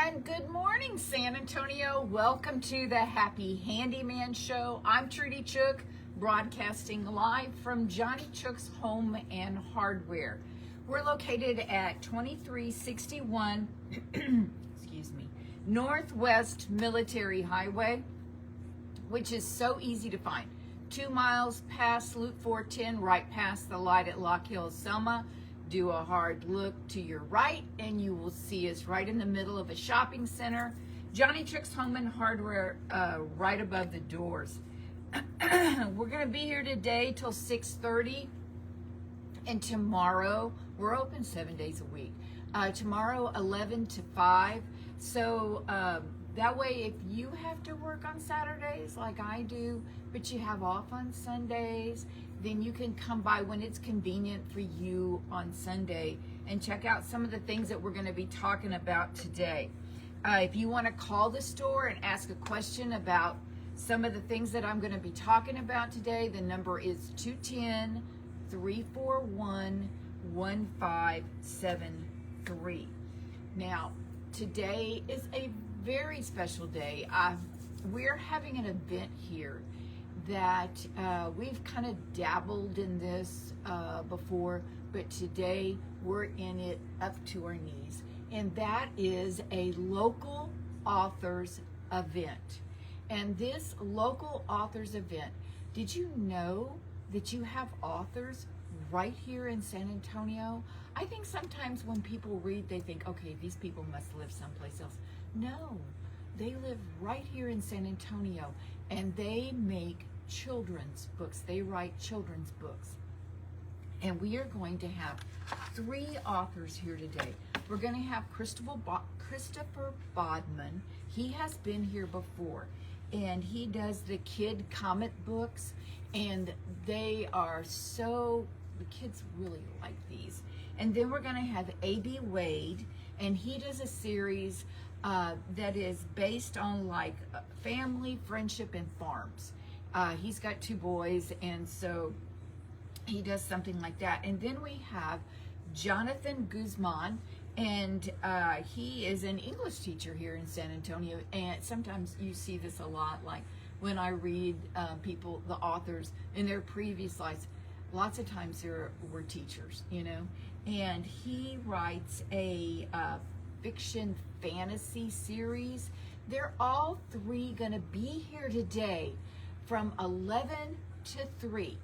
And good morning, San Antonio. Welcome to the Happy Handyman Show. I'm Trudy Chook, broadcasting live from Johnny Chook's Home and Hardware. We're located at 2361 Northwest Military Highway, which is so easy to find. 2 miles past Loop 410, right past the light at Lock Hill, Selma. Do a hard look to your right and you will see us right in the middle of a shopping center. Johnny Chook's Home and Hardware right above the doors. We're going to be here today till 6:30, and tomorrow we're open 7 days a week. Tomorrow 11 to 5. So that way if you have to work on Saturdays like I do, but you have off on Sundays, then you can come by when it's convenient for you on Sunday and check out some of the things that we're going to be talking about today. If you want to call the store and ask a question about some of the things that I'm going to be talking about today, the number is 210-341-1573. Now, today is a very special day. We're having an event here that we've kind of dabbled in this before, but today we're in it up to our knees. And that is a local authors event. And this local authors event, did you know that you have authors right here in San Antonio? I think sometimes when people read, they think, okay, these people must live someplace else. No, they live right here in San Antonio, and they make children's books. They write children's books. And we are going to have 3 authors here today. We're going to have Christopher Bodman. He has been here before, and he does the kid comic books, and they are so, the kids really like these. And then we're going to have A.B. Wade, and he does a series that is based on like family, friendship, and farms. He's got 2 boys, and so he does something like that. And then we have Jonathan Guzman, and he is an English teacher here in San Antonio. And sometimes you see this a lot, like when I read people, the authors in their previous lives, lots of times they were teachers, you know. And he writes a fiction fantasy series. They're all 3 going to be here today from 11 to 3.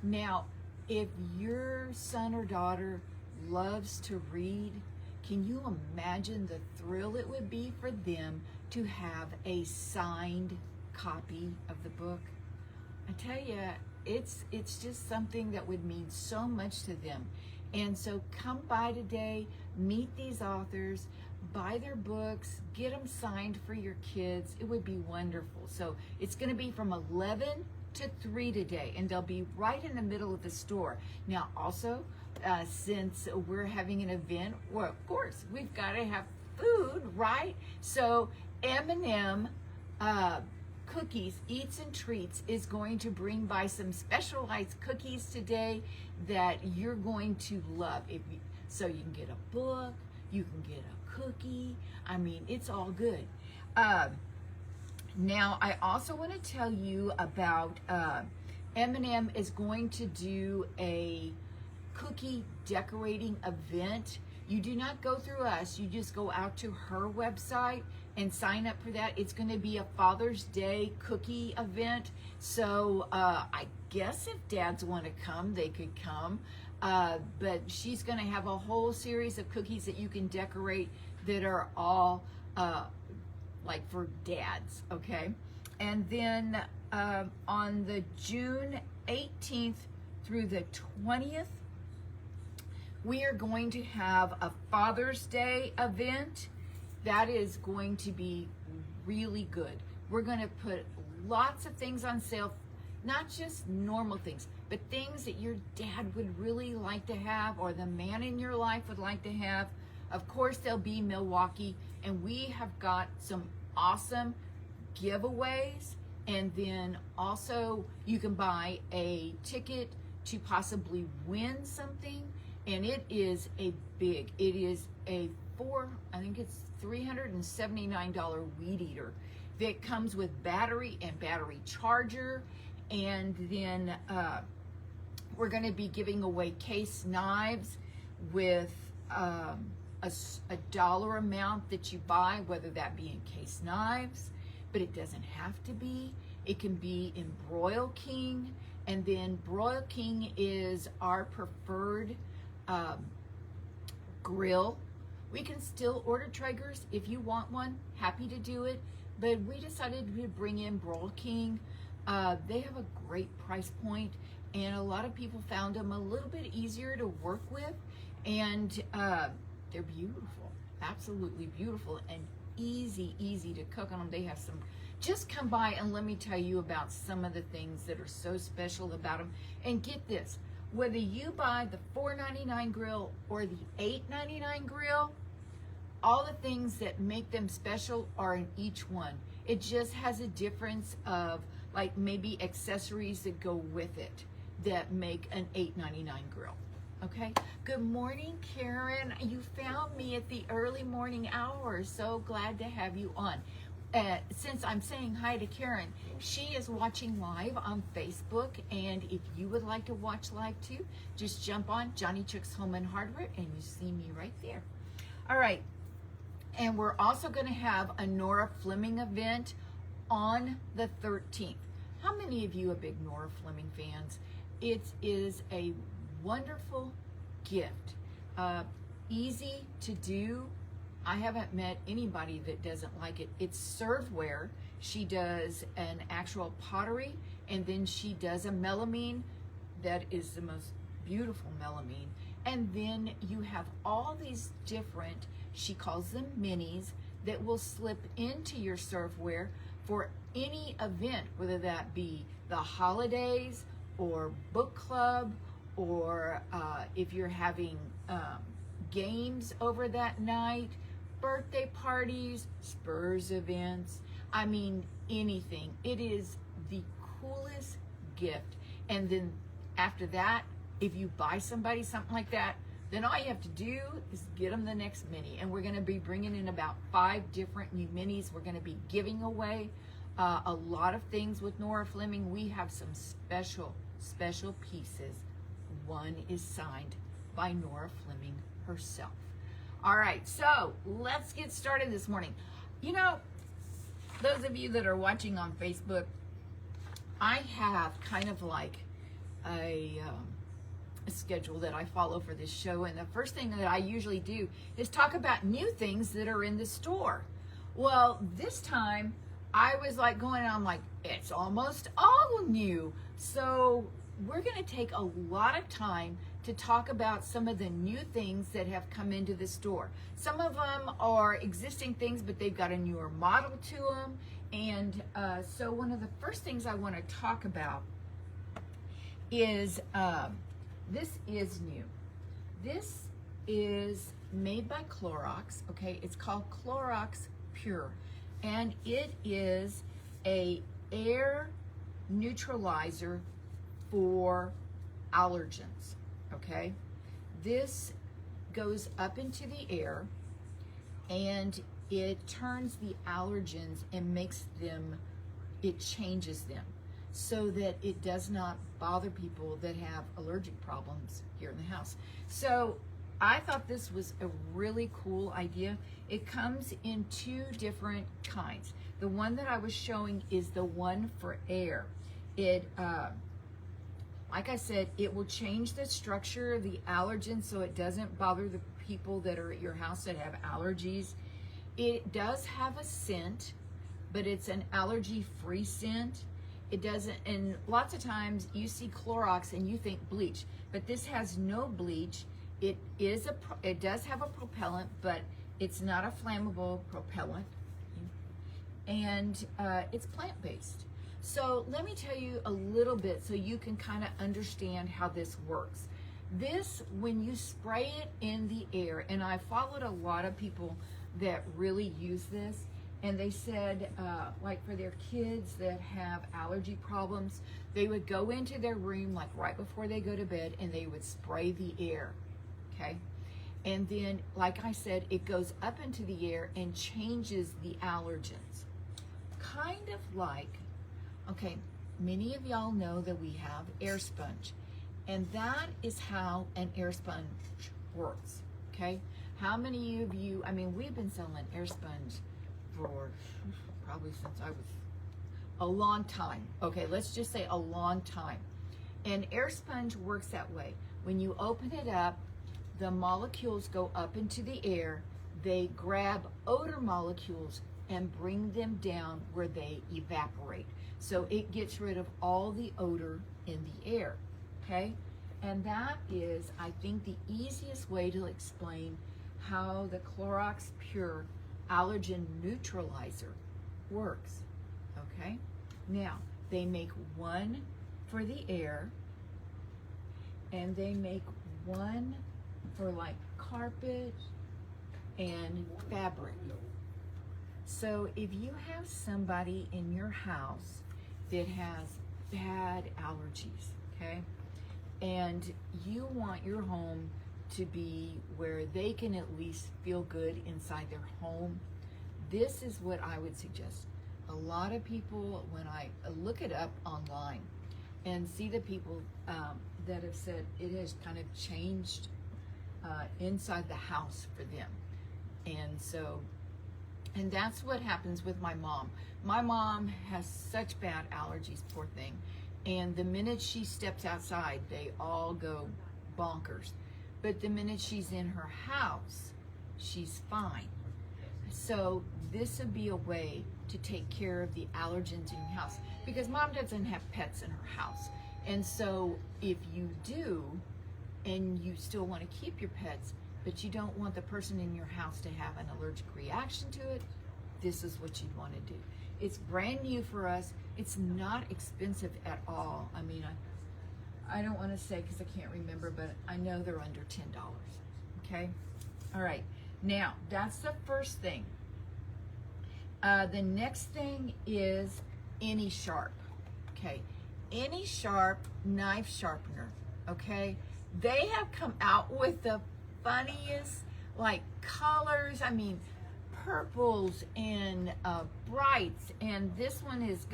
Now, if your son or daughter loves to read, can you imagine the thrill it would be for them to have a signed copy of the book? I tell you, it's just something that would mean so much to them. And so come by today, meet these authors, buy their books, get them signed for your kids. It would be wonderful. So it's going to be from 11 to 3 today, and they'll be right in the middle of the store. Now, also, since we're having an event, well, of course, we've got to have food, right? So M&M Cookies, Eats and Treats is going to bring by some specialized cookies today that you're going to love. So you can get a book, you can get a cookie. I mean, it's all good. Now, I also want to tell you about M&M is going to do a cookie decorating event. You do not go through us. You just go out to her website and sign up for that. It's going to be a Father's Day cookie event. So I guess if dads want to come, they could come. But she's going to have a whole series of cookies that you can decorate that are all like for dads, okay? And then on the June 18th through the 20th, we are going to have a Father's Day event. That is going to be really good. We're going to put lots of things on sale, not just normal things, but things that your dad would really like to have, or the man in your life would like to have. Of course, there'll be Milwaukee, and we have got some awesome giveaways. And then also you can buy a ticket to possibly win something. and it is a big, it is a I think it's $379 weed eater that comes with battery and battery charger. And then we're going to be giving away case knives with a dollar amount that you buy, whether that be in case knives, but it doesn't have to be. It can be in Broil King, and then Broil King is our preferred grill. We can still order Traegers if you want one, happy to do it, but we decided to bring in Broil King. They have a great price point, and a lot of people found them a little bit easier to work with, and they're beautiful, absolutely beautiful, and easy to cook on them. They have some, just come by and let me tell you about some of the things that are so special about them. And get this, whether you buy the $4.99 grill or the $8.99 grill, all the things that make them special are in each one. It just has a difference of like maybe accessories that go with it that make an $8.99 grill. Okay, good morning, Karen. You found me at the early morning hours. So glad to have you on. Since I'm saying hi to Karen, she is watching live on Facebook, and if you would like to watch live too, just jump on Johnny Chuck's Home and Hardware and you see me right there. All right, and we're also going to have a Nora Fleming event on the 13th. How many of you are big Nora Fleming fans? It is a wonderful gift, easy to do. I haven't met anybody that doesn't like it. It's serveware. She does an actual pottery, and then she does a melamine that is the most beautiful melamine. And then you have all these different, she calls them minis, that will slip into your serveware for any event, whether that be the holidays or book club, or if you're having games over that night, birthday parties, Spurs events, I mean, anything. It is the coolest gift. And then after that, if you buy somebody something like that, then all you have to do is get them the next mini. And we're going to be bringing in about 5 different new minis. We're going to be giving away a lot of things with Nora Fleming. We have some special pieces. One is signed by Nora Fleming herself. All right, so let's get started this morning. You know, those of you that are watching on Facebook, I have kind of like a schedule that I follow for this show, and the first thing that I usually do is talk about new things that are in the store. Well, this time I was like going, I'm like, it's almost all new. So we're going to take a lot of time to talk about some of the new things that have come into the store. Some of them are existing things, but they've got a newer model to them. And so one of the first things I want to talk about is, this is new. This is made by Clorox, okay? It's called Clorox Pure, and it is a air neutralizer for allergens, okay? This goes up into the air and it turns the allergens and makes them, it changes them so that it does not bother people that have allergic problems here in the house. So I thought this was a really cool idea. It comes in 2 different kinds. The one that I was showing is the one for air. It, like I said, it will change the structure of the allergen so it doesn't bother the people that are at your house that have allergies. It does have a scent, but it's an allergy-free scent. It doesn't, and lots of times you see Clorox and you think bleach, but this has no bleach. It does have a propellant, but it's not a flammable propellant, and it's plant-based. So let me tell you a little bit so you can kind of understand how this works. This, when you spray it in the air, and I followed a lot of people that really use this, and they said, like for their kids that have allergy problems, they would go into their room like right before they go to bed and they would spray the air. okay? And then, like I said, it goes up into the air and changes the allergens. Kind of like, okay, many of y'all know that we have air sponge, and that is how an air sponge works, okay? How many of you, I mean, we've been selling air sponge for probably since I was a long time. Okay, let's just say a long time. And air sponge works that way. When you open it up, the molecules go up into the air, they grab odor molecules and bring them down where they evaporate. So it gets rid of all the odor in the air, okay? And that is, I think, the easiest way to explain how the Clorox Pure Allergen Neutralizer works, okay? Now, they make one for the air, and they make one for like carpet and fabric. So if you have somebody in your house that has bad allergies, okay, and you want your home to be where they can at least feel good inside their home, this is what I would suggest. A lot of people, when I look it up online and see the people that have said it has kind of changed inside the house for them. And so, and that's what happens with my mom. My mom has such bad allergies, poor thing. And the minute she steps outside, they all go bonkers. But the minute she's in her house, she's fine. So this would be a way to take care of the allergens in your house, because mom doesn't have pets in her house. And so if you do, and you still want to keep your pets, but you don't want the person in your house to have an allergic reaction to it, this is what you'd want to do. It's brand new for us. It's not expensive at all. I mean, I don't want to say because I can't remember, but I know they're under $10, okay? All right, now that's the first thing. The next thing is Any Sharp, okay? Any Sharp knife sharpener, okay? They have come out with the funniest like colors. I mean, purples and brights, and this one is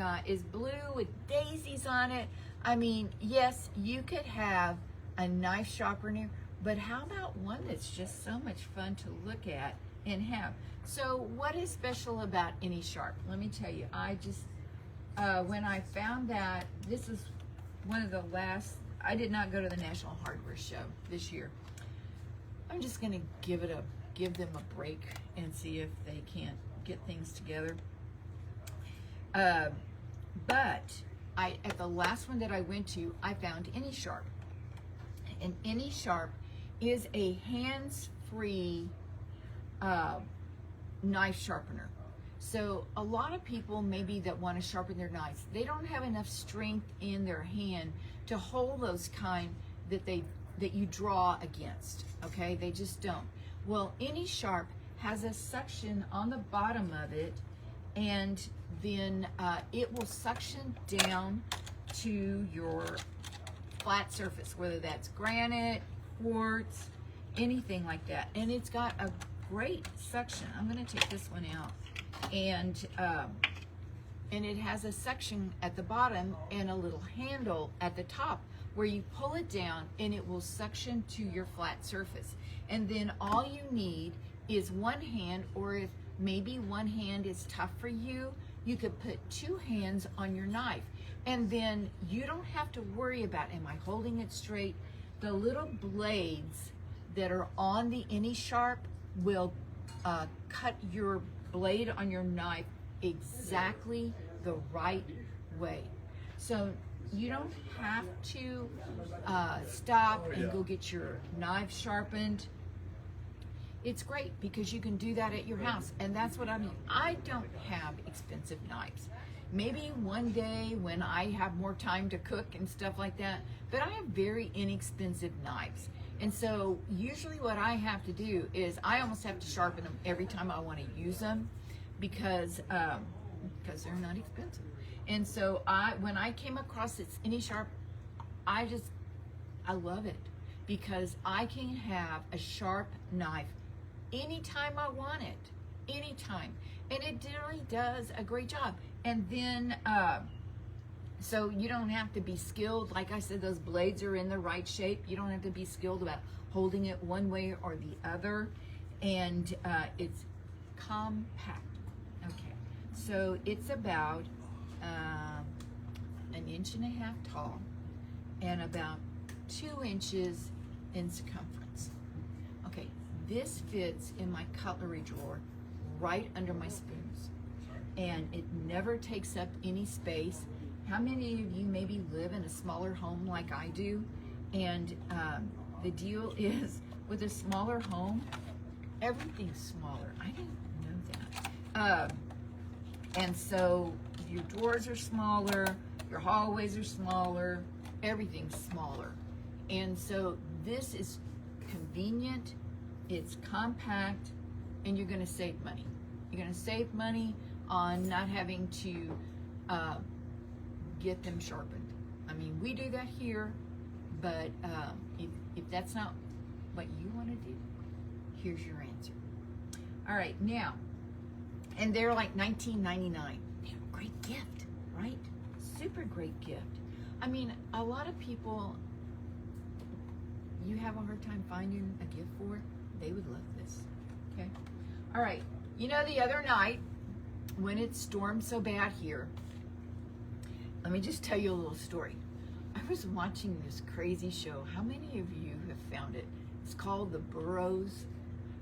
blue with daisies on it. I mean, yes, you could have a knife sharpener, but how about one that's just so much fun to look at and have? So what is special about Any Sharp? Let me tell you, I just when I found that, this is one of the last, I did not go to the National Hardware Show this year. I'm just gonna give them a break and see if they can't get things together. But at the last one that I went to, I found Any Sharp. And Any Sharp is a hands-free knife sharpener. So a lot of people maybe that want to sharpen their knives, they don't have enough strength in their hand to hold those kind that you draw against, okay? They just don't. Well, Any Sharp has a suction on the bottom of it, and then it will suction down to your flat surface, whether that's granite, quartz, anything like that. And it's got a great suction. I'm gonna take this one out. And it has a suction at the bottom and a little handle at the top where you pull it down and it will suction to your flat surface. And then all you need is one hand, or if maybe one hand is tough for you, you could put two hands on your knife. And then you don't have to worry about, am I holding it straight? The little blades that are on the Any Sharp will cut your blade on your knife exactly the right way. So you don't have to stop and go get your knife sharpened. It's great because you can do that at your house, and that's what I mean. I don't have expensive knives. Maybe one day when I have more time to cook and stuff like that, but I have very inexpensive knives. And so usually what I have to do is I almost have to sharpen them every time I want to use them because they're not expensive. And so when I came across this Any Sharp, I love it. because I can have a sharp knife anytime I want it, anytime. And it really does a great job. And then, so you don't have to be skilled. Like I said, those blades are in the right shape. You don't have to be skilled about holding it one way or the other. And it's compact. Okay, so it's about 1.5 inches tall and about 2 inches in circumference. Okay, this fits in my cutlery drawer right under my spoons, and it never takes up any space. How many of you maybe live in a smaller home like I do? And the deal is, with a smaller home, everything's smaller. I didn't know that. And so your drawers are smaller, your hallways are smaller, everything's smaller. And so this is convenient, it's compact, and you're gonna save money. You're gonna save money on not having to get them sharpened. I mean, we do that here, but if that's not what you wanna do, here's your answer. All right, now, and they're like $19.99. They're a great gift, right? Super great gift. I mean, a lot of people, you have a hard time finding a gift for, they would love this, okay? All right, you know, the other night when it stormed so bad here, let me just tell you a little story. I was watching this crazy show. How many of you have found it? It's called The Burrows.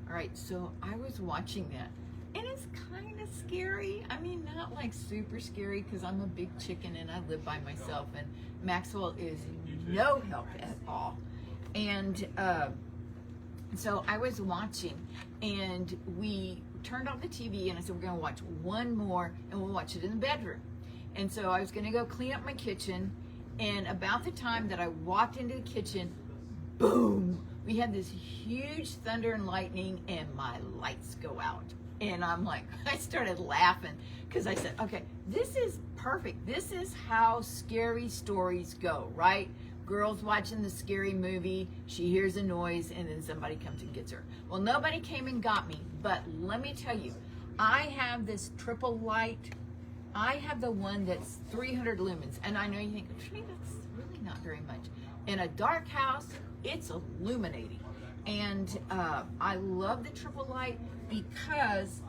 All right, so I was watching that, and it's kind of scary. I mean, not like super scary, because I'm a big chicken and I live by myself, and Maxwell is no help at all. And so I was watching, and we turned off the TV, and I said, we're gonna watch one more, and we'll watch it in the bedroom. And so I was gonna go clean up my kitchen, and about the time that I walked into the kitchen, boom, we had this huge thunder and lightning, and my lights go out. And I'm like, I started laughing, because I said, okay, this is perfect. This is how scary stories go, right? Girl's watching the scary movie, she hears a noise, and then somebody comes and gets her. Well, nobody came and got me, but let me tell you, I have this triple light. I have the one that's 300 lumens, and I know you think, Trina, that's really not very much. In a dark house, it's illuminating. And I love the triple light because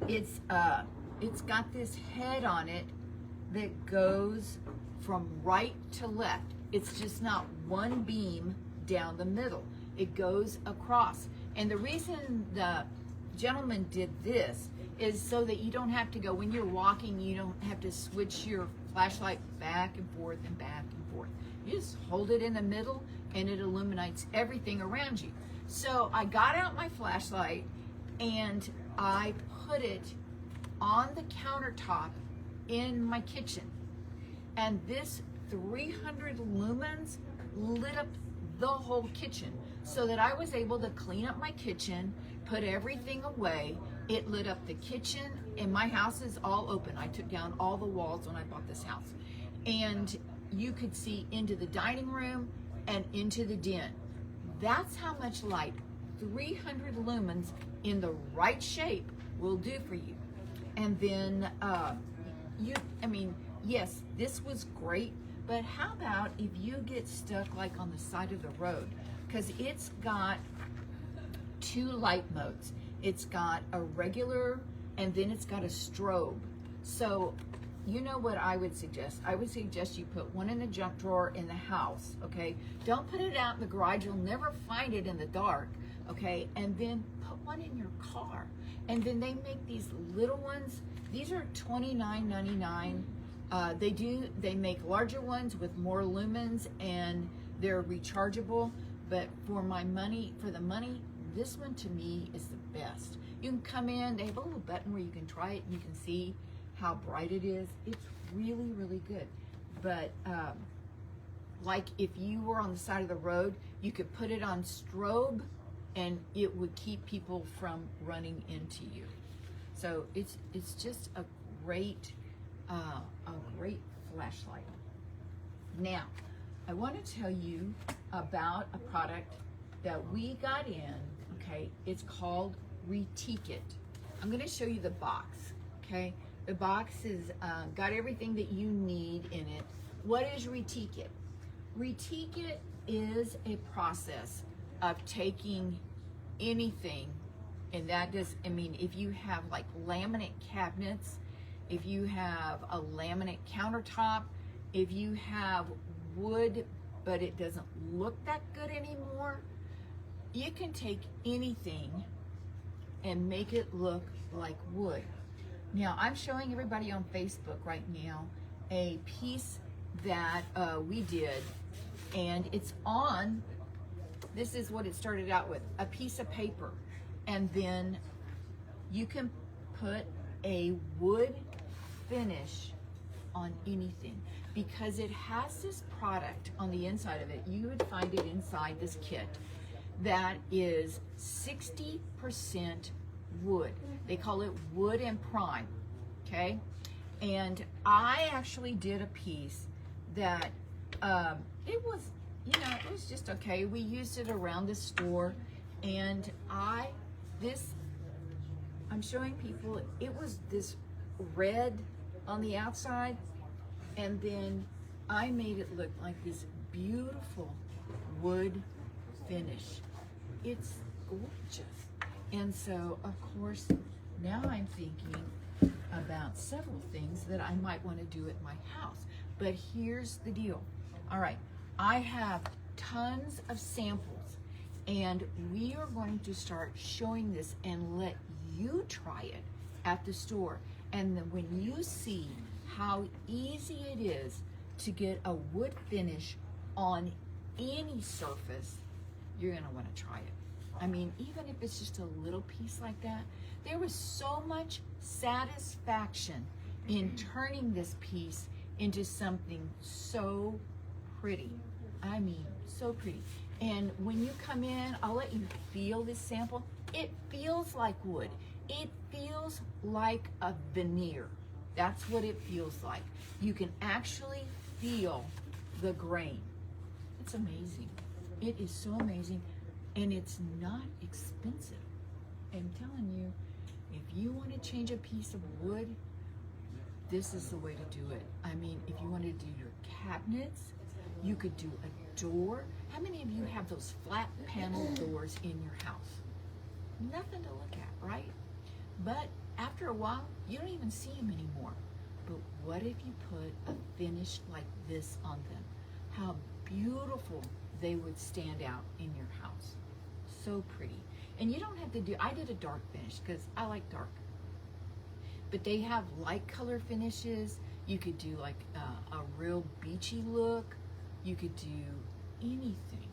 it's got this head on it that goes from right to left. It's just not one beam down the middle. It goes across. And the reason the gentleman did this is so that you don't have to go, when you're walking, you don't have to switch your flashlight back and forth and back and forth. You just hold it in the middle and it illuminates everything around you. So I got out my flashlight and I put it on the countertop in my kitchen. And this 300 lumens lit up the whole kitchen so that I was able to clean up my kitchen, put everything away. It lit up the kitchen, and my house is all open. I took down all the walls when I bought this house. And you could see into the dining room and into the den. That's how much light 300 lumens in the right shape will do for you. And then, yes, this was great, but how about if you get stuck like on the side of the road? Because it's got 2 light modes. It's got a regular, and then it's got a strobe. So, you know what I would suggest? I would suggest you put one in the junk drawer in the house, okay? Don't put it out in the garage. You'll never find it in the dark, okay? And then put one in your car. And then they make these little ones. These are $29.99. They make larger ones with more lumens, and they're rechargeable. But for the money, this one to me is the best. You can come in, they have a little button where you can try it and you can see how bright it is. It's really, really good. But like if you were on the side of the road, you could put it on strobe and it would keep people from running into you. So it's just a great flashlight. Now, I want to tell you about a product that we got in, okay? It's called Retique It. I'm going to show you the box, okay? The box is got everything that you need in it. What is Retique It? Retique It is a process of taking anything, and that does, I mean, if you have like laminate cabinets, if you have a laminate countertop, if you have wood but it doesn't look that good anymore, you can take anything and make it look like wood. Now, I'm showing everybody on Facebook right now a piece that we did, and it's on, this is what it started out with, a piece of paper, and then you can put a wood finish on anything because it has this product on the inside of it. You would find it inside this kit that is 60% wood. They call it wood and prime, okay? And I actually did a piece that it was, you know, it was just okay. We used it around the store, and I'm showing people, it was this red on the outside, and then I made it look like this beautiful wood finish. It's gorgeous. And so, of course, now I'm thinking about several things that I might want to do at my house. But here's the deal. All right, I have tons of samples, and we are going to start showing this and let you try it at the store. And then when you see how easy it is to get a wood finish on any surface, you're gonna wanna try it. I mean, even if it's just a little piece like that, there was so much satisfaction in turning this piece into something so pretty. I mean, so pretty. And when you come in, I'll let you feel this sample. It feels like wood. It feels like a veneer. That's what it feels like. You can actually feel the grain. It's amazing. It is so amazing, and it's not expensive. I'm telling you, if you want to change a piece of wood, this is the way to do it. I mean, if you want to do your cabinets, you could do a door. How many of you have those flat panel doors in your house? Nothing to look at, right? But after a while, you don't even see them anymore. But what if you put a finish like this on them? How beautiful they would stand out in your house. So pretty. And you don't have to do, I did a dark finish because I like dark. But they have light color finishes. You could do like a real beachy look. You could do anything,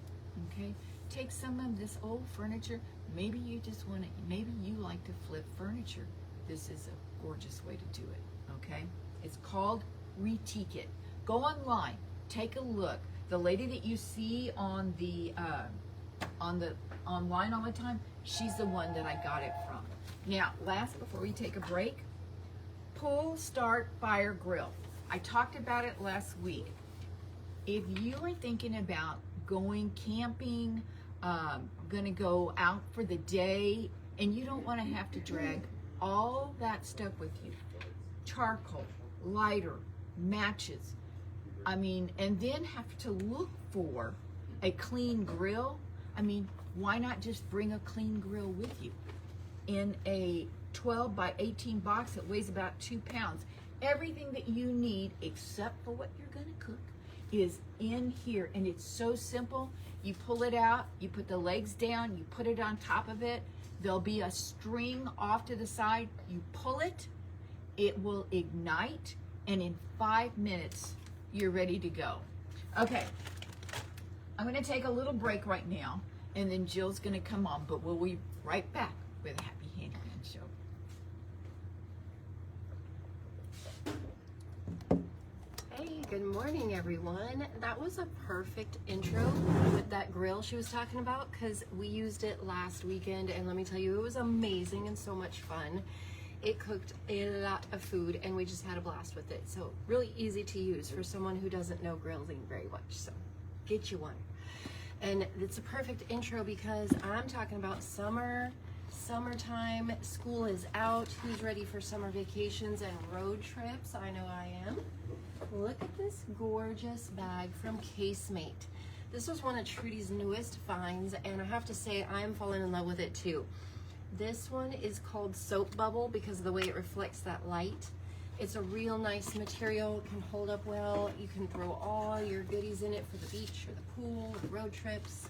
okay? Take some of this old furniture. Maybe you just want to, maybe you like to flip furniture. This is a gorgeous way to do it, okay? It's called Retique It. Go online, take a look. The lady that you see on the online all the time, she's the one that I got it from. Now, last, before we take a break, Pull Start Fire Grill. I talked about it last week. If you are thinking about going camping, gonna go out for the day, and you don't want to have to drag all that stuff with you, charcoal, lighter, matches, I mean, and then have to look for a clean grill, I mean, why not just bring a clean grill with you? In a 12 by 18 box that weighs about 2 pounds. Everything that you need, except for what you're gonna cook, is in here, and it's so simple. You pull it out, you put the legs down, you put it on top of it. There'll be a string off to the side. You pull it, it will ignite, and in 5 minutes, you're ready to go. Okay, I'm gonna take a little break right now, and then Jill's gonna come on, but we'll be right back with a Happy Handyman Show. Hey, good morning everyone. That was a perfect intro with that grill she was talking about, because we used it last weekend, and let me tell you, it was amazing and so much fun. It cooked a lot of food, and we just had a blast with it. So really easy to use for someone who doesn't know grilling very much. So get you one. And it's a perfect intro because I'm talking about summertime, school is out. Who's ready for summer vacations and road trips? I know I am. Look at this gorgeous bag from Casemate. This was one of Trudy's newest finds, and I have to say I'm falling in love with it too. This one is called Soap Bubble because of the way it reflects that light. It's a real nice material, it can hold up well. You can throw all your goodies in it for the beach or the pool, the road trips.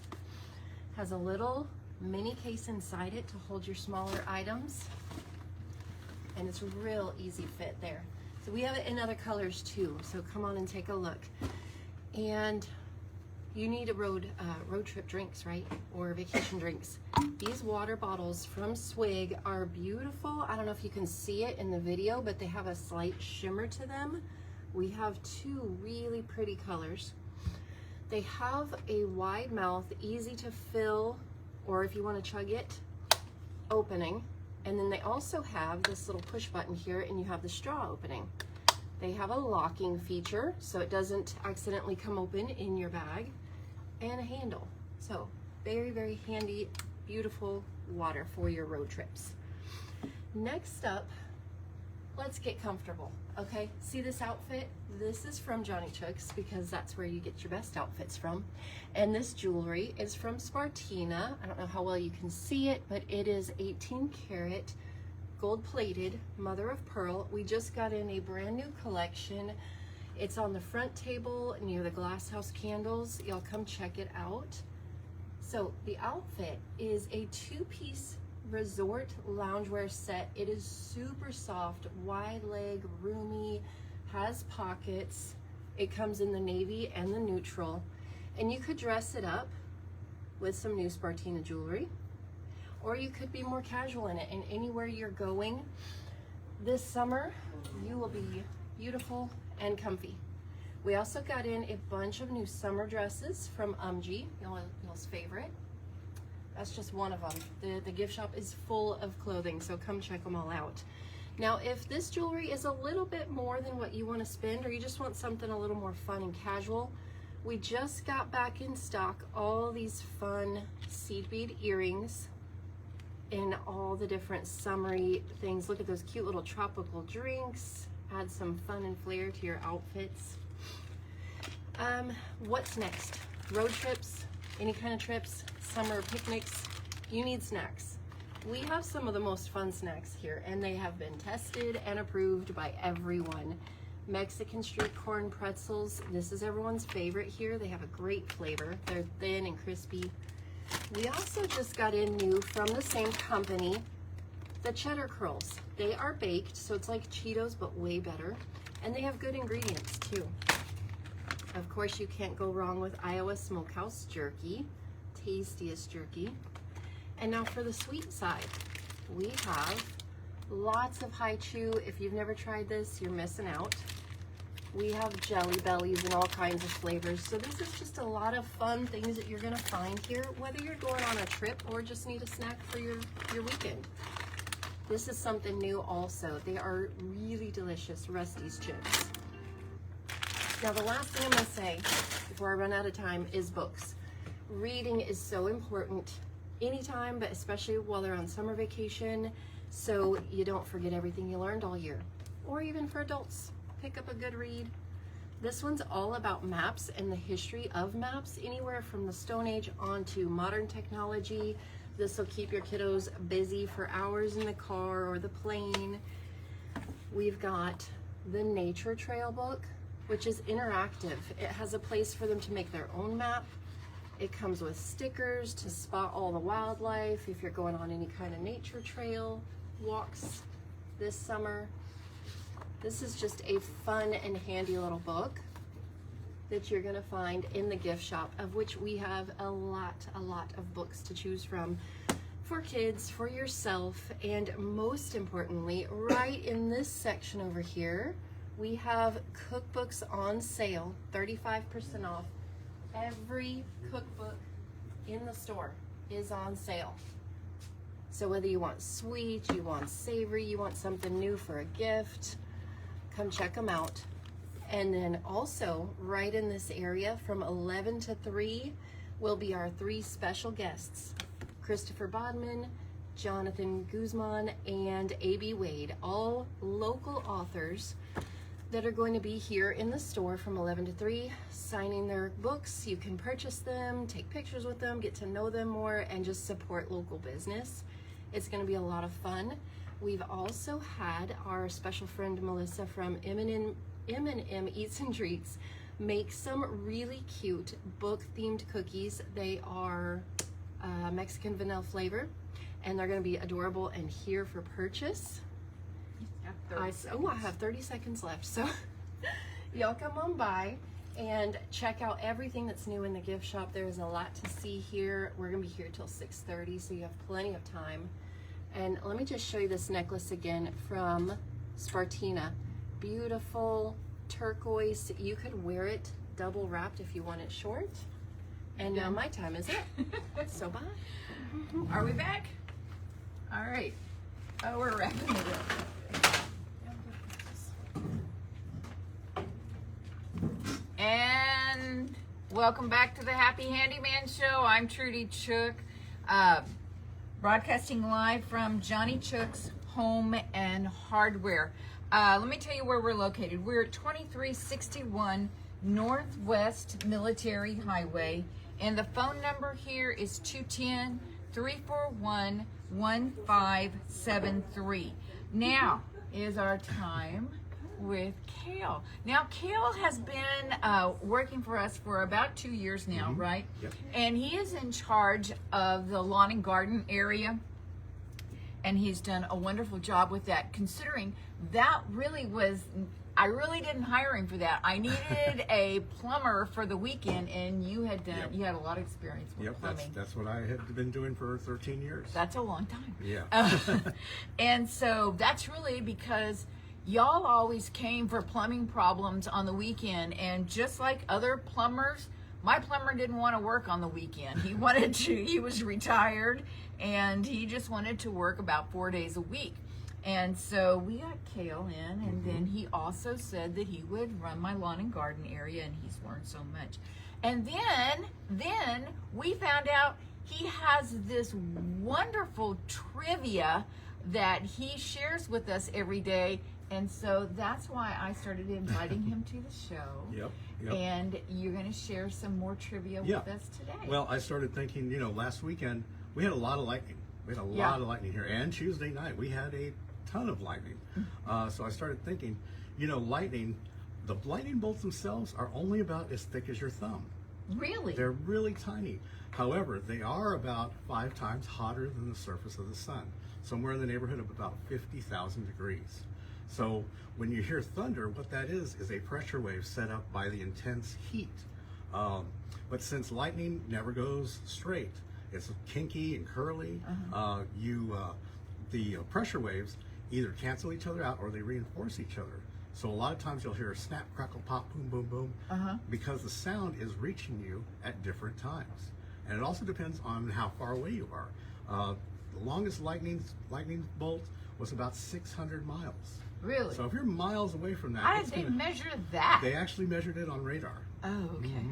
Has a little mini case inside it to hold your smaller items. And it's a real easy fit there. So we have it in other colors too, so come on and take a look. And you need a road trip drinks, right? Or vacation drinks. These water bottles from Swig are beautiful. I don't know if you can see it in the video, but they have a slight shimmer to them. We have two really pretty colors. They have a wide mouth, easy to fill, or if you want to chug it, opening. And then they also have this little push button here, and you have the straw opening. They have a locking feature, so it doesn't accidentally come open in your bag, and a handle. So very, very handy, beautiful water for your road trips. Next up, let's get comfortable, okay? See this outfit? This is from Johnny Chooks because that's where you get your best outfits from. And this jewelry is from Spartina. I don't know how well you can see it, but it is 18 karat, gold plated, mother of pearl. We just got in a brand new collection. It's on the front table near the glass house candles. Y'all come check it out. So the outfit is a two-piece resort loungewear set. It is super soft, wide leg, roomy, has pockets. It comes in the navy and the neutral. And you could dress it up with some new Spartina jewelry, or you could be more casual in it. And anywhere you're going this summer, you will be beautiful and comfy. We also got in a bunch of new summer dresses from y'all's favorite. That's just one of them. The gift shop is full of clothing, so come check them all out. Now, if this jewelry is a little bit more than what you want to spend, or you just want something a little more fun and casual, we just got back in stock all these fun seed bead earrings in all the different summery things. Look at those cute little tropical drinks. Add some fun and flair to your outfits. What's next? Road trips, any kind of trips, summer picnics, you need snacks. We have some of the most fun snacks here, and they have been tested and approved by everyone. Mexican street corn pretzels. This is everyone's favorite here. They have a great flavor. They're thin and crispy. We also just got in new from the same company, the cheddar curls. They are baked, so it's like Cheetos, but way better. And they have good ingredients too. Of course, you can't go wrong with Iowa Smokehouse jerky, tastiest jerky. And now for the sweet side, we have lots of high chew. If you've never tried this, you're missing out. We have Jelly Bellies in all kinds of flavors. So this is just a lot of fun things that you're gonna find here, whether you're going on a trip or just need a snack for your weekend. This is something new also. They are really delicious Rusty's chips. Now the last thing I'm gonna say before I run out of time is books. Reading is so important anytime, but especially while they're on summer vacation, so you don't forget everything you learned all year. Or even for adults, pick up a good read. This one's all about maps and the history of maps, anywhere from the Stone Age on to modern technology. This will keep your kiddos busy for hours in the car or the plane. We've got the Nature Trail book, which is interactive. It has a place for them to make their own map. It comes with stickers to spot all the wildlife if you're going on any kind of nature trail walks this summer. This is just a fun and handy little book that you're gonna find in the gift shop, of which we have a lot of books to choose from for kids, for yourself, and most importantly, right in this section over here, we have cookbooks on sale, 35% off. Every cookbook in the store is on sale. So whether you want sweet, you want savory, you want something new for a gift, come check them out. And then also right in this area from 11 to 3 will be our 3 special guests, Christopher Bodman, Jonathan Guzman, and A.B. Wade, all local authors that are going to be here in the store from 11 to 3, signing their books. You can purchase them, take pictures with them, get to know them more, and just support local business. It's going to be a lot of fun. We've also had our special friend Melissa from M&M Eats and Treats make some really cute book-themed cookies. They are Mexican vanilla flavor, and they're going to be adorable and here for purchase. I have 30 seconds left, so y'all come on by and check out everything that's new in the gift shop. There's a lot to see here. We're gonna be here till 6:30, so you have plenty of time. And let me just show you this necklace again from Spartina. Beautiful turquoise. You could wear it double wrapped if you want it short. And now my time is up, so bye. Are we back? All right. Oh, we're wrapping it up. And welcome back to the Happy Handyman Show. I'm Trudy Chook, broadcasting live from Johnny Chook's Home and Hardware. Let me tell you where we're located. We're at 2361 Northwest Military Highway, and the phone number here is 210-341-1573. Now is our time with Kale. Now, Kale has been working for us for about 2 years now, right? Yep. And he is in charge of the lawn and garden area, and he's done a wonderful job with that, considering that really was, I really didn't hire him for that. I needed a plumber for the weekend, and you had done, you had a lot of experience with plumbing. That's what I had been doing for 13 years. That's a long time. Yeah. And so that's really because y'all always came for plumbing problems on the weekend, and just like other plumbers, my plumber didn't want to work on the weekend. He wanted to, he was retired, and he just wanted to work about 4 days a week. And so we got Kale in, and then he also said that he would run my lawn and garden area, and he's learned so much. And then we found out he has this wonderful trivia that he shares with us every day. And so that's why I started inviting him to the show. Yep. And you're going to share some more trivia with us today. Well, I started thinking, last weekend we had a lot of lightning. We had a lot of lightning here. And Tuesday night we had a ton of lightning. So I started thinking, lightning, the lightning bolts themselves are only about as thick as your thumb. Really? They're really tiny. However, they are about 5 times hotter than the surface of the sun, somewhere in the neighborhood of about 50,000 degrees. So when you hear thunder, what that is a pressure wave set up by the intense heat. But since lightning never goes straight, it's kinky and curly, the pressure waves either cancel each other out or they reinforce each other. So a lot of times you'll hear a snap, crackle, pop, boom, boom, boom, because the sound is reaching you at different times. And it also depends on how far away you are. The longest lightning bolt was about 600 miles. Really? So if you're miles away from that, How did they measure that? They actually measured it on radar. Oh, okay.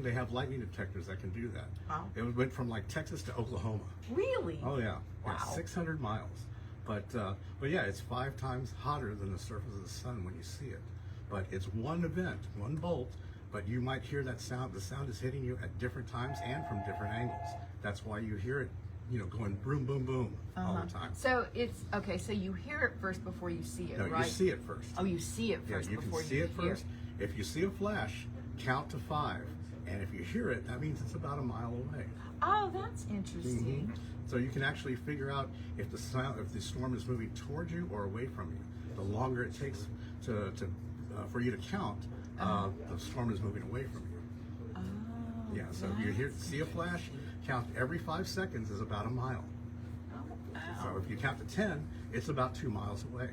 They have lightning detectors that can do that. Wow. It went from like Texas to Oklahoma. Really? Oh yeah. Wow. 600 miles. But yeah, it's 5 times hotter than the surface of the sun when you see it. But it's one event, one bolt, but you might hear that sound. The sound is hitting you at different times and from different angles. That's why you hear it, going boom, boom, boom all the time. So it's, okay, so you hear it first before you see it, No, right? you see it first. Oh, you see it first before you hear it. You can see it first. If you see a flash, count to 5. And if you hear it, that means it's about a mile away. Oh, that's interesting. So you can actually figure out if the storm is moving towards you or away from you. The longer it takes for you to count, the storm is moving away from you. Oh, Yeah. So if you see a flash, count every 5 seconds is about a mile. wow. So if you count to 10, it's about 2 miles away.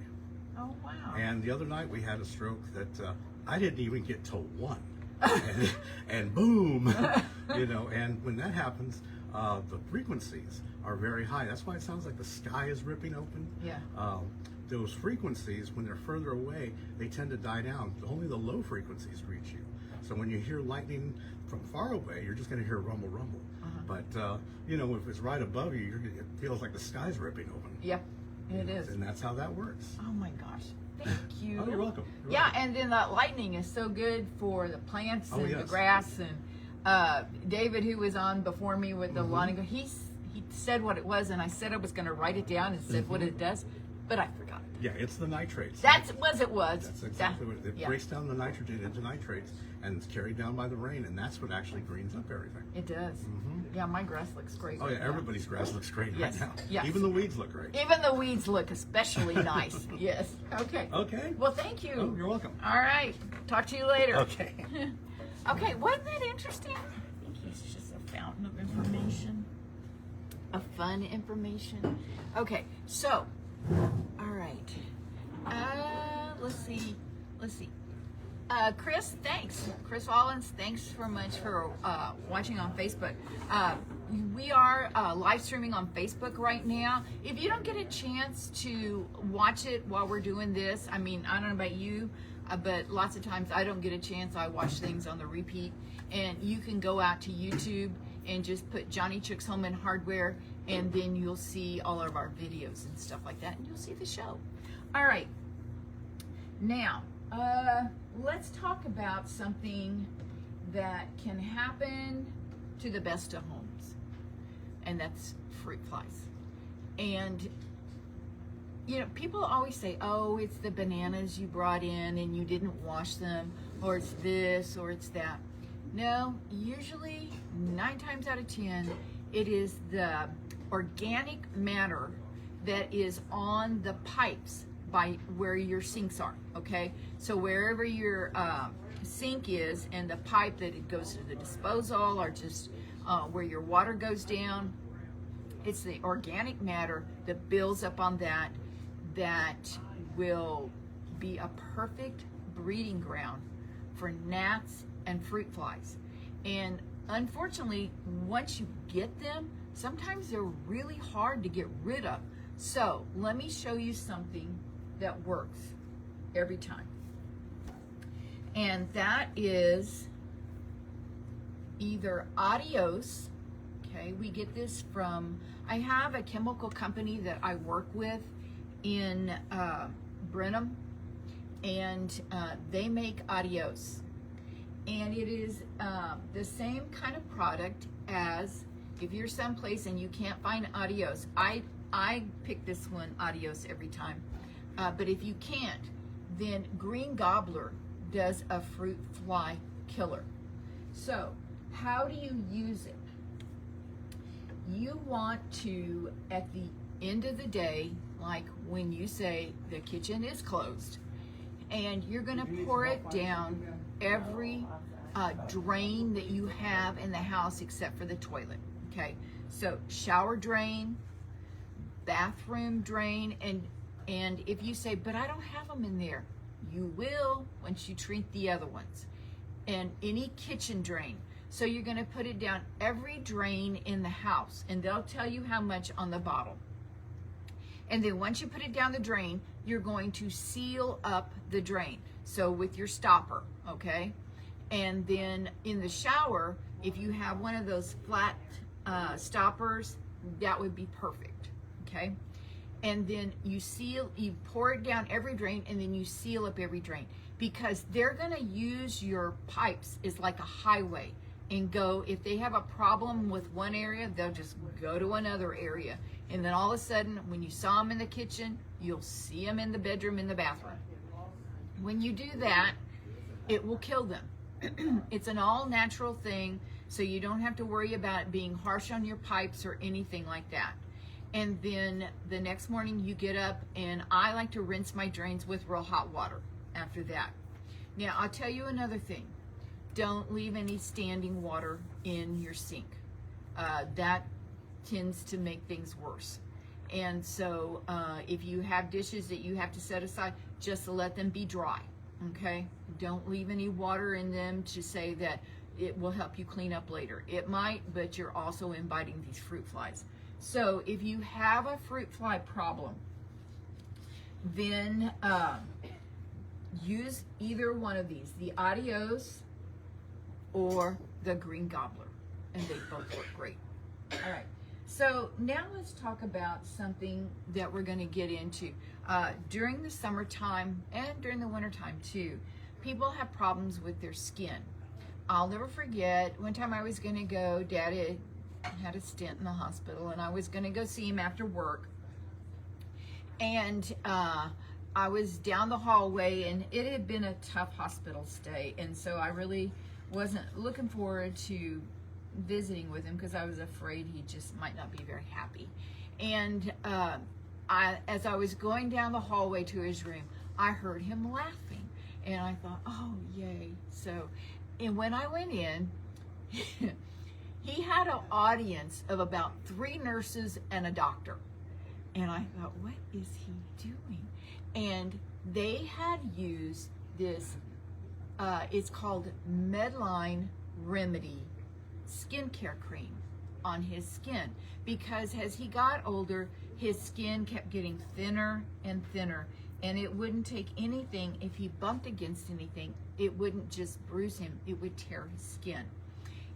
Oh, wow. And the other night we had a stroke that I didn't even get to 1. and boom, and when that happens, the frequencies are very high. That's why it sounds like the sky is ripping open. Yeah. those frequencies, when they're further away, they tend to die down. Only the low frequencies reach you. So when you hear lightning from far away, you're just going to hear rumble, rumble. But you know, if it's right above you, it feels like the sky's ripping open. Yeah, it is. And that's how that works. Oh my gosh. Thank you. Oh, you're welcome. Yeah, and then that lightning is so good for the plants and the yes. grass. And David, who was on before me with the lightning, he said what it was, and I said I was going to write it down and said what it does, but I forgot. Yeah, it's the nitrates. That's what it was. That's exactly what it yeah. breaks down the nitrogen into nitrates, and it's carried down by the rain, and that's what actually greens up everything. It does. Yeah, my grass looks great. Oh right yeah, now. everybody's grass looks great Yes, right now. yes. Even the weeds look great. Even the weeds look especially nice. Yes. Okay. Okay. Well, thank you. Oh, you're welcome. All right. Talk to you later. Okay. Okay, wasn't that interesting? I think he's just a fountain of information. A fun information. Okay, so, all right. Let's see. Chris, thanks. Chris Rollins, thanks so much for watching on Facebook. We are live streaming on Facebook right now. If you don't get a chance to watch it while we're doing this, I mean, I don't know about you, but lots of times I don't get a chance. I watch things on the repeat. And you can go out to YouTube and just put Johnny Chook's Home and Hardware, and then you'll see all of our videos and stuff like that, and you'll see the show. All right. Now, let's talk about something that can happen to the best of homes, and that's fruit flies. And you know, people always say, oh, it's the bananas you brought in and you didn't wash them, or it's this, or it's that. No, usually 9 times out of 10, it is the organic matter that is on the pipes by where your sinks are, okay? So wherever your sink is and the pipe that it goes to the disposal, or just where your water goes down, it's the organic matter that builds up on that will be a perfect breeding ground for gnats and fruit flies. And unfortunately, once you get them, sometimes they're really hard to get rid of. So let me show you something that works every time. And that is either Adios. Okay, we get this from, I have a chemical company that I work with in Brenham, and they make Adios. And it is the same kind of product as, if you're someplace and you can't find Adios, I pick this one, Adios, every time. But if you can't, then Green Gobbler does a fruit fly killer. So how do you use it? You want to, at the end of the day, like when you say the kitchen is closed, and you're going to pour it down every drain that you have in the house except for the toilet. Okay, so shower drain, bathroom drain, and if you say, but I don't have them in there, you will once you treat the other ones. And any kitchen drain. So you're going to put it down every drain in the house, and they'll tell you how much on the bottle. And then once you put it down the drain, you're going to seal up the drain. So with your stopper, okay? And then in the shower, if you have one of those flat stoppers, that would be perfect, okay? And then you pour it down every drain, and then you seal up every drain, because they're gonna use your pipes as like a highway and go, if they have a problem with one area, they'll just go to another area. And then all of a sudden, when you saw them in the kitchen, you'll see them in the bedroom, in the bathroom. When you do that, it will kill them. It's an all natural thing, so you don't have to worry about being harsh on your pipes or anything like that. And then the next morning you get up, and I like to rinse my drains with real hot water after that. Now, I'll tell you another thing. Don't leave any standing water in your sink. That tends to make things worse. And so if you have dishes that you have to set aside, just let them be dry, okay? Don't leave any water in them to say that it will help you clean up later. It might, but you're also inviting these fruit flies. So if you have a fruit fly problem, then use either one of these, the Adios or the Green Gobbler, and they both work great. All right, so now let's talk about something that we're going to get into. During the summertime and during the wintertime too, people have problems with their skin. I'll never forget, one time I was going to go, Dad had a stent in the hospital, and I was going to go see him after work. And I was down the hallway, and it had been a tough hospital stay, and so I really wasn't looking forward to visiting with him because I was afraid he just might not be very happy. And as I was going down the hallway to his room, I heard him laughing, and I thought, oh, yay. So, and when I went in, he had an audience of about 3 nurses and a doctor. And I thought, what is he doing? And they had used this, it's called Medline Remedy skincare cream on his skin, because as he got older, his skin kept getting thinner and thinner, and it wouldn't take anything. If he bumped against anything, it wouldn't just bruise him, it would tear his skin.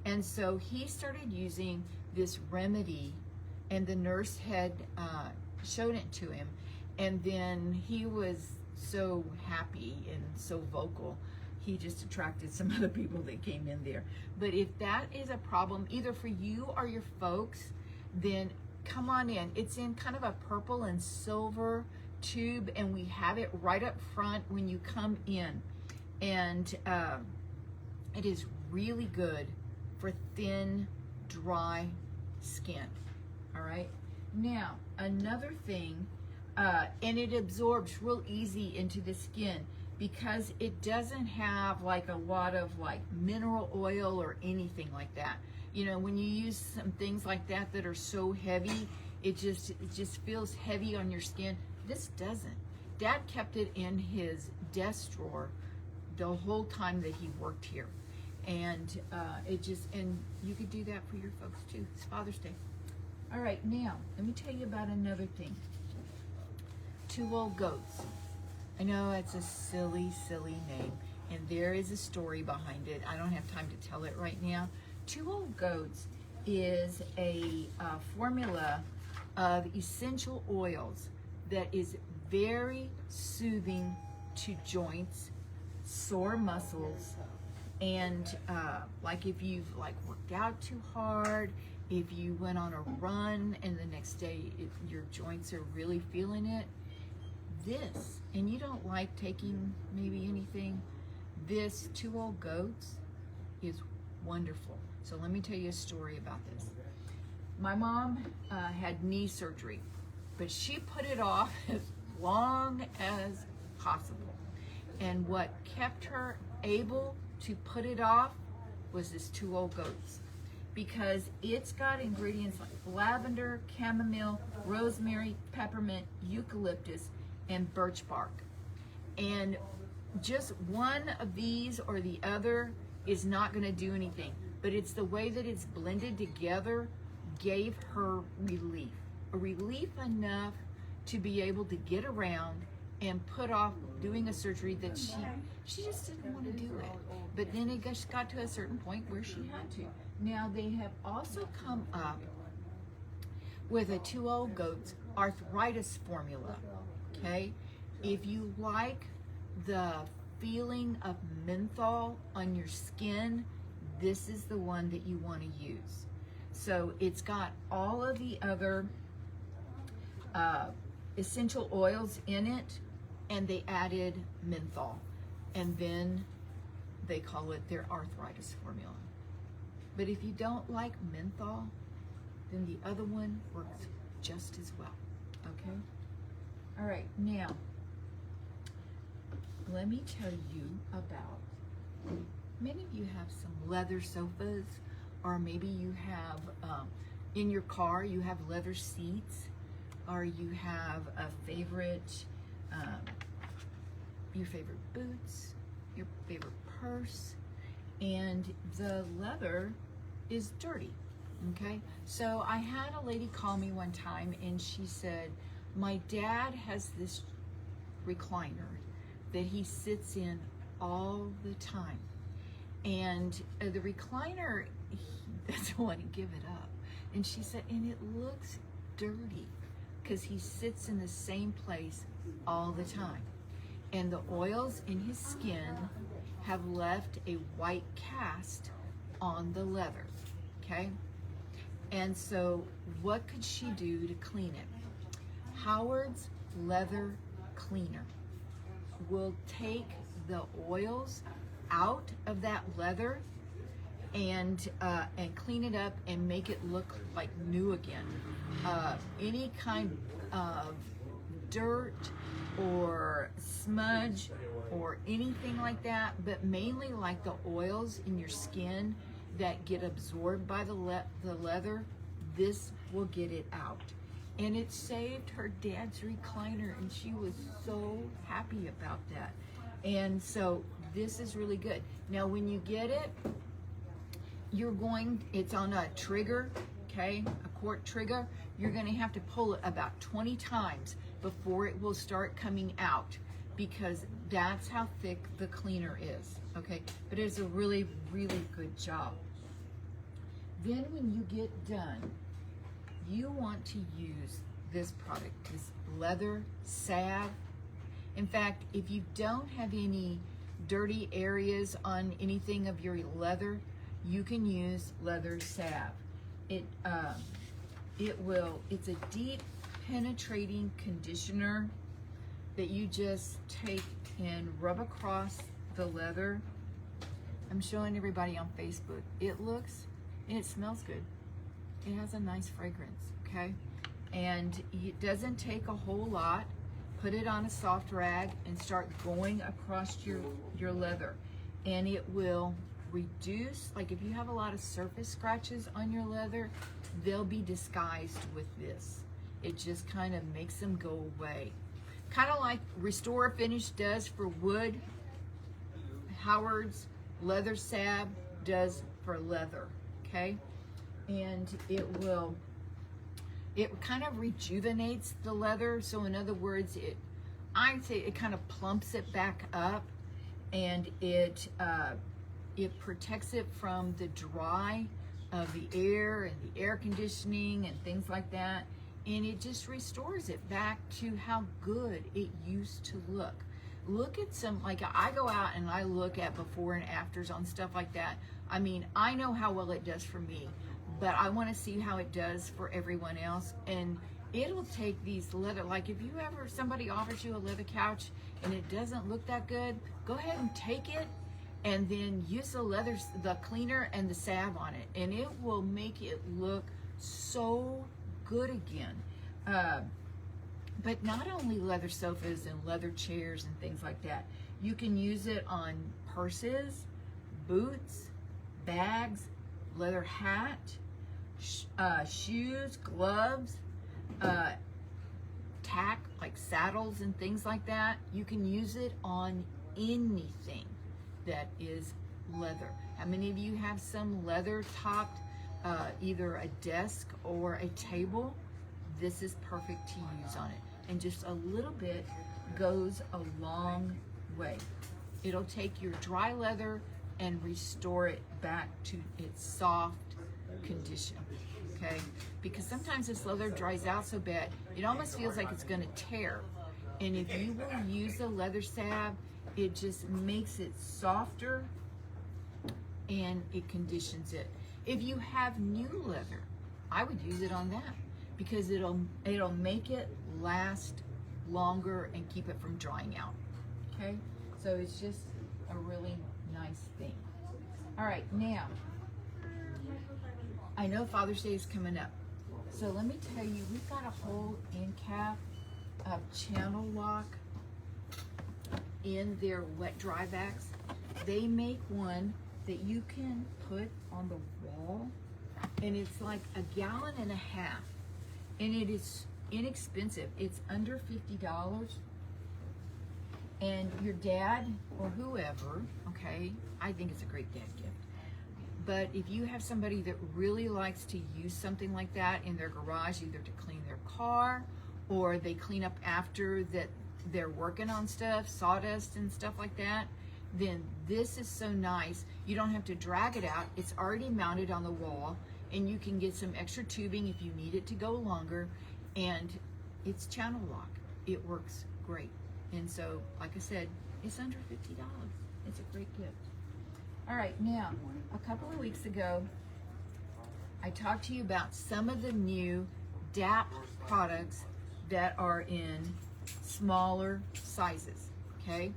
And so he started using this remedy, and the nurse had showed it to him, and then he was so happy and so vocal, he just attracted some other people that came in there. But if that is a problem either for you or your folks, then come on in. It's in kind of a purple and silver tube, and we have it right up front when you come in, and it is really good for thin, dry skin. All right, now another thing, and it absorbs real easy into the skin because it doesn't have like a lot of like mineral oil or anything like that. You know, when you use some things like that that are so heavy, it just feels heavy on your skin. This doesn't. Dad kept it in his desk drawer the whole time that he worked here, and and you could do that for your folks too. It's Father's Day. All right, now let me tell you about another thing. 2 Old Goats. I know it's a silly name, and there is a story behind it. I don't have time to tell it right now. 2 Old Goats is a formula of essential oils that is very soothing to joints, sore muscles, and like if you've like worked out too hard, if you went on a run and the next day your joints are really feeling it, this, and you don't like taking maybe anything, this 2 Old Goats is wonderful. So let me tell you a story about this. My mom had knee surgery, but she put it off as long as possible. And what kept her able to put it off was this 2 Old Goats, because it's got ingredients like lavender, chamomile, rosemary, peppermint, eucalyptus, and birch bark. And just one of these or the other is not going to do anything, but it's the way that it's blended together gave her relief enough to be able to get around and put off doing a surgery that she just didn't want to do it. But then it just got to a certain point where she had to. Now they have also come up with a 2 Old Goats arthritis formula. Okay, if you like the feeling of menthol on your skin, this is the one that you want to use. So it's got all of the other essential oils in it, and they added menthol, and then they call it their arthritis formula. But if you don't like menthol, then the other one works just as well. Okay? All right, now let me tell you about, many of you have some leather sofas, or maybe you have in your car you have leather seats, or you have a favorite, your favorite boots, your favorite purse, and the leather is dirty. Okay, so I had a lady call me one time, and she said, my dad has this recliner that he sits in all the time. And the recliner, he doesn't want to give it up. And she said, and it looks dirty because he sits in the same place all the time. And the oils in his skin have left a white cast on the leather, okay? And so what could she do to clean it? Howard's Leather Cleaner will take the oils out of that leather and clean it up and make it look like new again. Any kind of dirt or smudge or anything like that, but mainly like the oils in your skin that get absorbed by the leather, this will get it out. And it saved her dad's recliner, and she was so happy about that. And so this is really good. Now when you get it, it's on a trigger, okay, a quart trigger. You're going to have to pull it about 20 times before it will start coming out, because that's how thick the cleaner is, okay? But it's a really, really good job. Then when you get done, you want to use this product, this leather salve. In fact, if you don't have any dirty areas on anything of your leather, you can use leather salve. It's a deep penetrating conditioner that you just take and rub across the leather. I'm showing everybody on Facebook. It looks and it smells good. It has a nice fragrance, okay? And it doesn't take a whole lot. Put it on a soft rag and start going across your leather. And it will reduce, like if you have a lot of surface scratches on your leather, they'll be disguised with this. It just kind of makes them go away. Kind of like Restore Finish does for wood, Howard's Leather Salve does for leather, okay? And it kind of rejuvenates the leather. So in other words, I'd say it kind of plumps it back up, and it protects it from the dry of the air and the air conditioning and things like that. And it just restores it back to how good it used to look. Look at some, like I go out and I look at before and afters on stuff like that. I mean, I know how well it does for me, but I want to see how it does for everyone else. And it'll take these leather, like if somebody offers you a leather couch and it doesn't look that good, go ahead and take it and then use the cleaner and the salve on it, and it will make it look so good again. But not only leather sofas and leather chairs and things like that. You can use it on purses, boots, bags, leather hat, shoes, gloves, tack, like saddles and things like that. You can use it on anything that is leather. How many of you have some leather topped, either a desk or a table? This is perfect to use on it. And just a little bit goes a long way. It'll take your dry leather and restore it back to its soft condition, okay? Because sometimes this leather dries out so bad, it almost feels like it's gonna tear. And if you will use the leather salve, it just makes it softer and it conditions it. If you have new leather, I would use it on that, because it'll make it last longer and keep it from drying out, okay? So it's just a really nice thing. All right, now, I know Father's Day is coming up. So let me tell you, we've got a whole end cap of channel lock in their wet dry bags. They make one that you can put on the wall, and it's like 1.5 gallons, and it is inexpensive. It's under $50, and your dad or whoever, okay, I think it's a great dad gift. But if you have somebody that really likes to use something like that in their garage, either to clean their car or they clean up after that they're working on stuff, sawdust and stuff like that, then this is so nice. You don't have to drag it out. It's already mounted on the wall, and you can get some extra tubing if you need it to go longer, and it's channel lock. It works great. And so, like I said, it's under $50. It's a great gift. All right, now, a couple of weeks ago, I talked to you about some of the new DAP products that are in smaller sizes, okay?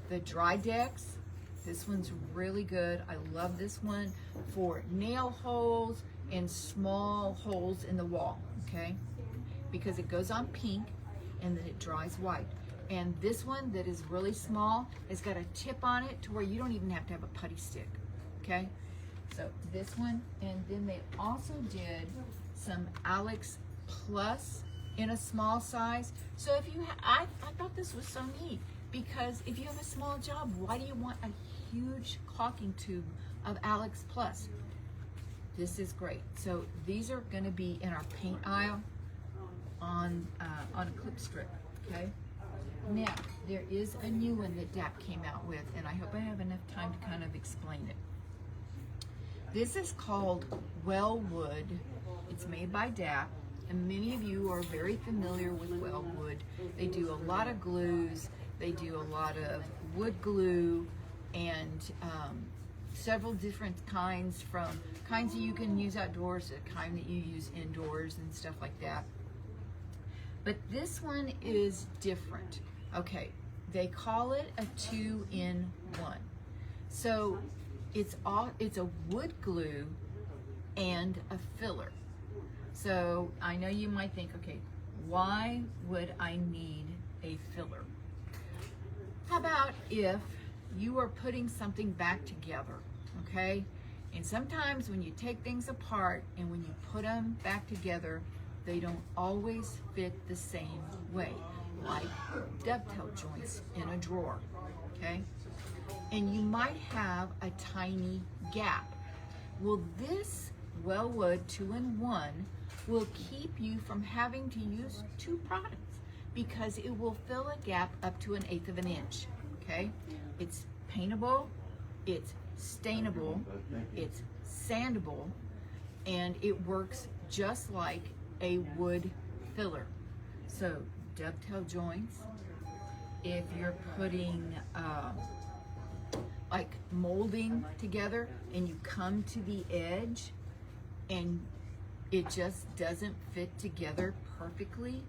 The Dry Decks, this one's really good. I love this one for nail holes and small holes in the wall, okay? Because it goes on pink and then it dries white. And this one that is really small has got a tip on it to where you don't even have to have a putty stick, okay? So this one, and then they also did some Alex Plus in a small size. So if you, I thought this was so neat, because if you have a small job, why do you want a huge caulking tube of Alex Plus? This is great. So these are going to be in our paint aisle on a clip strip, okay? Now, there is a new one that DAP came out with, and I hope I have enough time to kind of explain it. This is called Wellwood. It's made by DAP, and many of you are very familiar with Wellwood. They do a lot of glues, they do a lot of wood glue, and several different kinds, from kinds that you can use outdoors to kind that you use indoors and stuff like that. But this one is different. Okay, they call it a 2-in-1. So it's a wood glue and a filler. So I know you might think, okay, why would I need a filler? How about if you are putting something back together, okay? And sometimes when you take things apart and when you put them back together, they don't always fit the same way, like dovetail joints in a drawer, okay? And you might have a tiny gap. Well, this Wellwood 2-in-1 will keep you from having to use two products, because it will fill a gap up to 1/8 of an inch, okay? It's paintable, it's stainable, it's sandable, and it works just like a wood filler. So dovetail joints, if you're putting like molding together and you come to the edge and it just doesn't fit together perfectly,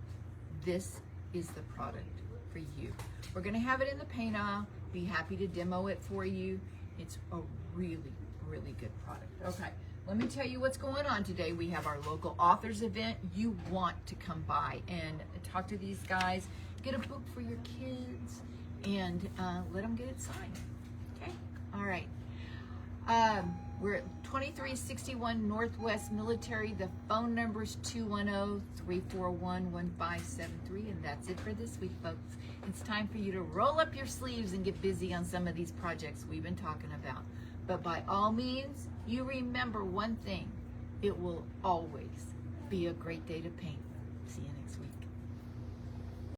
this is the product for you. We're gonna have it in the paint aisle. Be happy to demo it for you. It's a really, really good product. Okay, let me tell you what's going on today. We have our local authors event. You want to come by and talk to these guys, get a book for your kids, and let them get it signed. Okay, all right. We're at 2361 Northwest Military. The phone number is 210-341-1573, and that's it for this week, folks. It's time for you to roll up your sleeves and get busy on some of these projects we've been talking about. But by all means, you remember one thing: it will always be a great day to paint. See you next time.